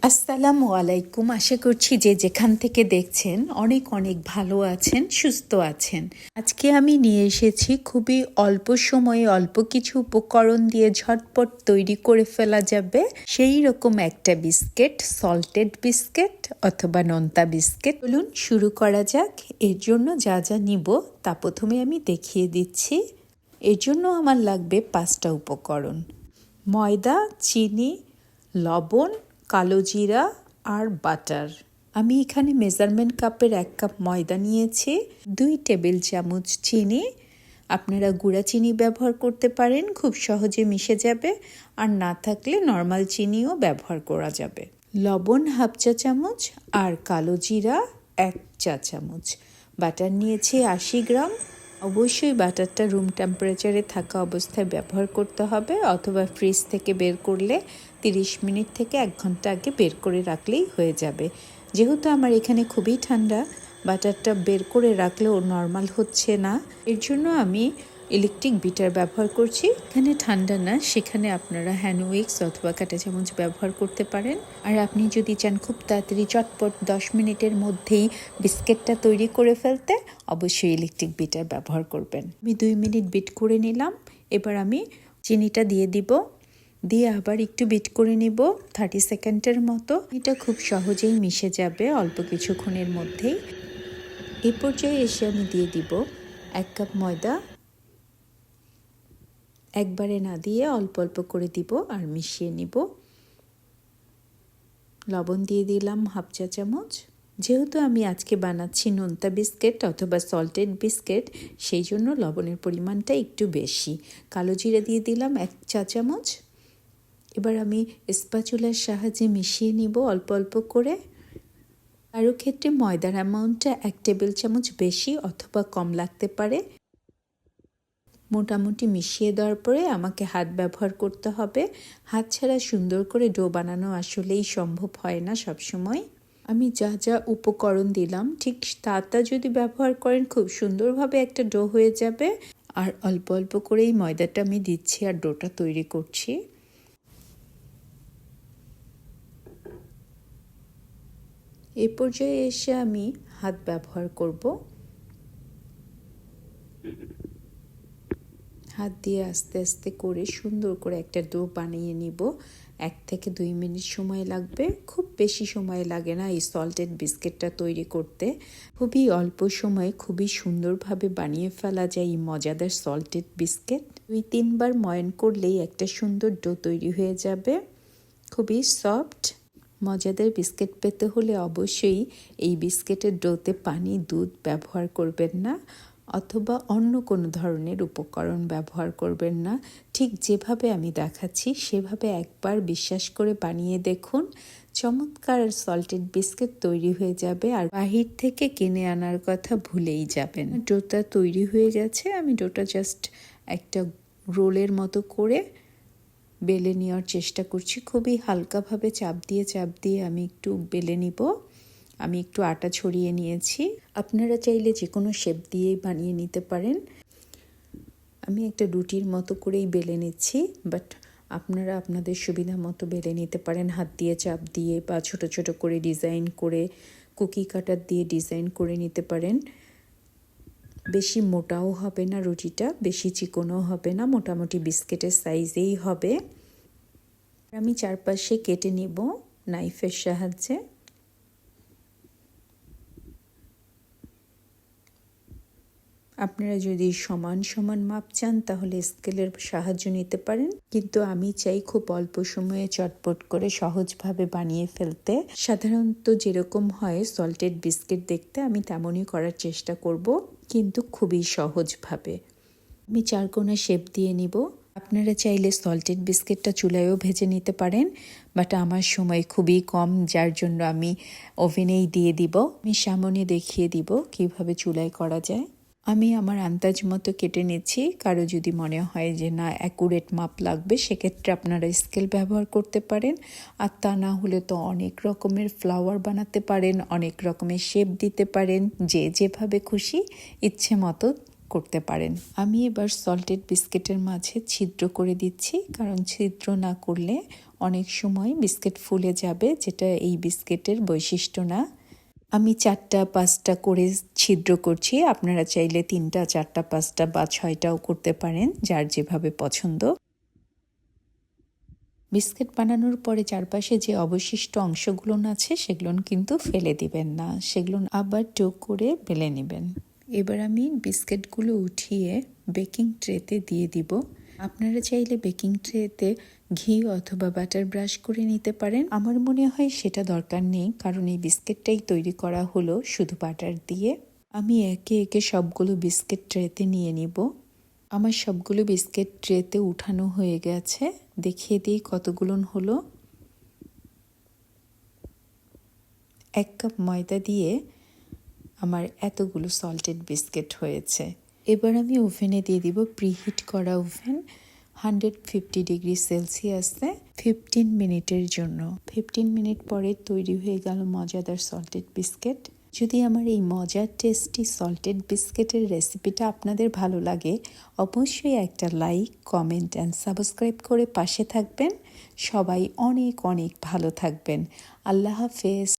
আসসালামু আলাইকুম। আশা করছি যে যেখান থেকে দেখছেন অনেক অনেক ভালো আছেন, সুস্থ আছেন। আজকে আমি নিয়ে এসেছি খুবই অল্প সময়ে অল্প কিছু উপকরণ দিয়ে ঝটপট তৈরি করে ফেলা যাবে সেই রকম একটা বিস্কিট, সল্টেড বিস্কিট অথবা নোনতা বিস্কিট। চলুন শুরু করা যাক। এর জন্য যা যা নিব তা প্রথমে আমি দেখিয়ে দিচ্ছি। এর জন্য আমার লাগবে 5টা উপকরণ: ময়দা, চিনি, লবণ, কালো জিরা আর বাটার। আমি এখানে মেজারমেন্ট কাপের 1 কাপ ময়দা নিয়েছি, 2 টেবিল চামচ চিনি। আপনারা গুঁড়া চিনি ব্যবহার করতে পারেন, খুব সহজে মিশে যাবে। আর না থাকলে নর্মাল চিনিও ব্যবহার করা যাবে। লবণ 1/2 চা চামচ আর কালো জিরা 1 চা চামচ। বাটার নিয়েছি 80 গ্রাম। অবশ্যই বাটারটা রুম টেম্পারেচারে থাকা অবস্থায় ব্যবহার করতে হবে, অথবা ফ্রিজ থেকে বের করলে 30 মিনিট থেকে 1 ঘন্টা আগে বের করে রাখলেই হয়ে যাবে। যেহেতু আমার এখানে খুবই ঠান্ডা, বাটারটা বের করে রাখলেও নর্মাল হচ্ছে না, এর জন্য আমি ইলেকট্রিক বিটার ব্যবহার করছি। এখানে ঠান্ডা না, সেখানে আপনারা হ্যান্ড উইক্স অথবা কাঁটা চামচ ব্যবহার করতে পারেন। আর আপনি যদি চান খুব তাড়াতাড়ি চটপট 10 মিনিটের মধ্যেই বিস্কিটটা তৈরি করে ফেলতে, অবশ্যই ইলেকট্রিক বিটার ব্যবহার করবেন। আমি 2 মিনিট বিট করে নিলাম। এবার আমি চিনিটা দিয়ে দিব, দিয়ে আবার একটু বিট করে নিব 30 সেকেন্ডের মতো। এটা খুব সহজেই মিশে যাবে অল্প কিছুক্ষণের মধ্যেই। এই পর্যায়ে এসে আমি দিয়ে দিব 1 কাপ ময়দা। একবারে না দিয়ে অল্প অল্প করে দিব আর মিশিয়ে নিব। লবণ দিয়ে দিলাম 1/2 চা চামচ। যেহেতু আমি আজকে বানাচ্ছি নোনতা বিস্কিট অথবা সল্টেড বিস্কিট, সেই জন্য লবণের পরিমাণটা একটু বেশি। কালো জিরা দিয়ে দিলাম 1 চা চামচ। এবার আমি স্প্যাচুলার সাহায্যে মিশিয়ে নিব অল্প অল্প করে। কারো ক্ষেত্রে ময়দার অ্যামাউন্টটা 1 টেবিল চামচ বেশি অথবা কম লাগতে পারে। মোটামুটি মিশিয়ে দেওয়ার পরে আমাকে হাত ব্যবহার করতে হবে। হাত ছাড়া সুন্দর করে ডো বানানো আসলেই সম্ভব হয় না সবসময়। আমি যা যা উপকরণ দিলাম ঠিক তা যদি ব্যবহার করেন, খুব সুন্দরভাবে একটা ডো হয়ে যাবে। আর অল্প অল্প করেই ময়দাটা আমি দিচ্ছি আর ডোটা তৈরি করছি। এই পর্যায়ে এসে আমি হাত ব্যবহার করব। হাত দিয়ে আস্তে আস্তে করে সুন্দর করে একটা ডো বানিয়ে নিব। 1 থেকে 2 মিনিট সময় লাগবে, খুব বেশি সময় লাগে না এই সল্টেড বিস্কিটটা তৈরি করতে। খুবই অল্প সময়ে খুবই সুন্দরভাবে বানিয়ে ফেলা যায় এই মজাদার সল্টেড বিস্কিট। 2-3 বার ময়ান করলেই একটা সুন্দর ডো তৈরি হয়ে যাবে, খুবই সফট। মজাদার বিস্কিট পেতে হলে অবশ্যই এই বিস্কিটের ডোতে পানি, দুধ ব্যবহার করবেন না, অথবা অন্য কোনো ধরনের উপকরণ ব্যবহার করবেন না। ঠিক যেভাবে আমি দেখাচ্ছি সেভাবে একবার বিশ্বাস করে বানিয়ে দেখুন, চমৎকার সল্টেড বিস্কিট তৈরি হয়ে যাবে। আর বাহির থেকে কিনে আনার কথা ভুলেই যাবেন। ডোটা তৈরি হয়ে গেছে। আমি ডোটা জাস্ট একটা রোলের মতো করে বেলে নেওয়ার চেষ্টা করছি। খুবই হালকাভাবে চাপ দিয়ে আমি একটু বেলে নিব। আমি একটু আটা ছড়িয়ে নিয়েছি। আপনারা চাইলে যে কোনো শেপ দিয়েই বানিয়ে নিতে পারেন। আমি একটা রুটির মতো করেই বেলে নিচ্ছি, বাট আপনারা আপনাদের সুবিধা মতো বেলে নিতে পারেন, হাত দিয়ে চাপ দিয়ে বা ছোট ছোট করে ডিজাইন করে কুকি কাটার দিয়ে ডিজাইন করে নিতে পারেন। বেশি মোটাও হবে না রুটিটা, বেশি চিকনও হবে না, মোটামুটি বিস্কিটের সাইজেই হবে। আমি চারপাশে কেটে নিব নাইফের সাহায্যে। আপনারা যদি সমান সমান মাপ চান তাহলে স্কেলের সাহায্য নিতে পারেন, কিন্তু আমি চাই খুব অল্প সময়ে চটপট করে সহজভাবে বানিয়ে ফেলতে। সাধারণত যেরকম হয় সল্টেড বিস্কিট দেখতে, আমি তেমনই করার চেষ্টা করব, কিন্তু খুবই সহজভাবে। আমি 4 কোণা শেপ দিয়ে নিব। আপনারা চাইলে সল্টেড বিস্কিটটা চুলায়ও ভেজে নিতে পারেন, বাট আমার সময় খুবই কম, যার জন্য আমি ওভেনেই দিয়ে দিব। আমি সামনে দেখিয়ে দিব কিভাবে চুলায় করা যায়। আমি আমার আন্দাজ মতো কেটে নিচ্ছি। কারো যদি মনে হয় যে না অ্যাকুরেট মাপ লাগবে, সেক্ষেত্রে আপনারা স্কেল ব্যবহার করতে পারেন। আর তা না হলে তো অনেক রকমের ফ্লাওয়ার বানাতে পারেন, অনেক রকমের শেপ দিতে পারেন, যে যেভাবে খুশি ইচ্ছে মতো করতে পারেন। আমি এবার সল্টেড বিস্কিটের মাঝে ছিদ্র করে দিচ্ছি, কারণ ছিদ্র না করলে অনেক সময় বিস্কিট ফুলে যাবে, যেটা এই বিস্কিটের বৈশিষ্ট্য না। আমি 4টা 5টা করে ছিদ্র করছি, আপনারা চাইলে 3টা 4টা 5টা বা 6টাও করতে পারেন, যার যেভাবে পছন্দ। বিস্কিট বানানোর পরে চারপাশে যে অবশিষ্ট অংশগুলো আছে সেগুলো কিন্তু ফেলে দিবেন না, সেগুলো আবার ডো করে বেলে নেবেন। এবার আমি বিস্কিটগুলো উঠিয়ে বেকিং ট্রেতে দিয়ে দিব। আপনারা চাইলে বেকিং ট্রেতে ঘি অথবা বাটার ব্রাশ করে নিতে পারেন। আমার মনে হয় সেটা দরকার নেই, কারণ এই বিস্কিটটাই তৈরি করা হলো শুধু বাটার দিয়ে। আমি একে একে সবগুলো বিস্কিট ট্রেতে নিয়ে নিব। আমার সবগুলো বিস্কিট ট্রেতে উঠানো হয়ে গেছে। দেখিয়ে দিই কতগুলো হলো। 1 কাপ ময়দা দিয়ে আমার এতগুলো সল্টেড বিস্কিট হয়েছে। এবার আমি ওভেনে দিয়ে দিব, প্রিহিট করা ওভেন 150 ডিগ্রি সেলসিয়াসে 15 মিনিটের জন্য। 15 মিনিট পরে তৈরি হয়ে গেল মজাদার সল্টেড বিস্কিট। যদি আমার এই মজার টেস্টি সল্টেড বিস্কিটের রেসিপিটা আপনাদের ভালো লাগে, অবশ্যই একটা লাইক, কমেন্ট অ্যান্ড সাবস্ক্রাইব করে পাশে থাকবেন। সবাই অনেক অনেক ভালো থাকবেন। আল্লাহ হাফেজ।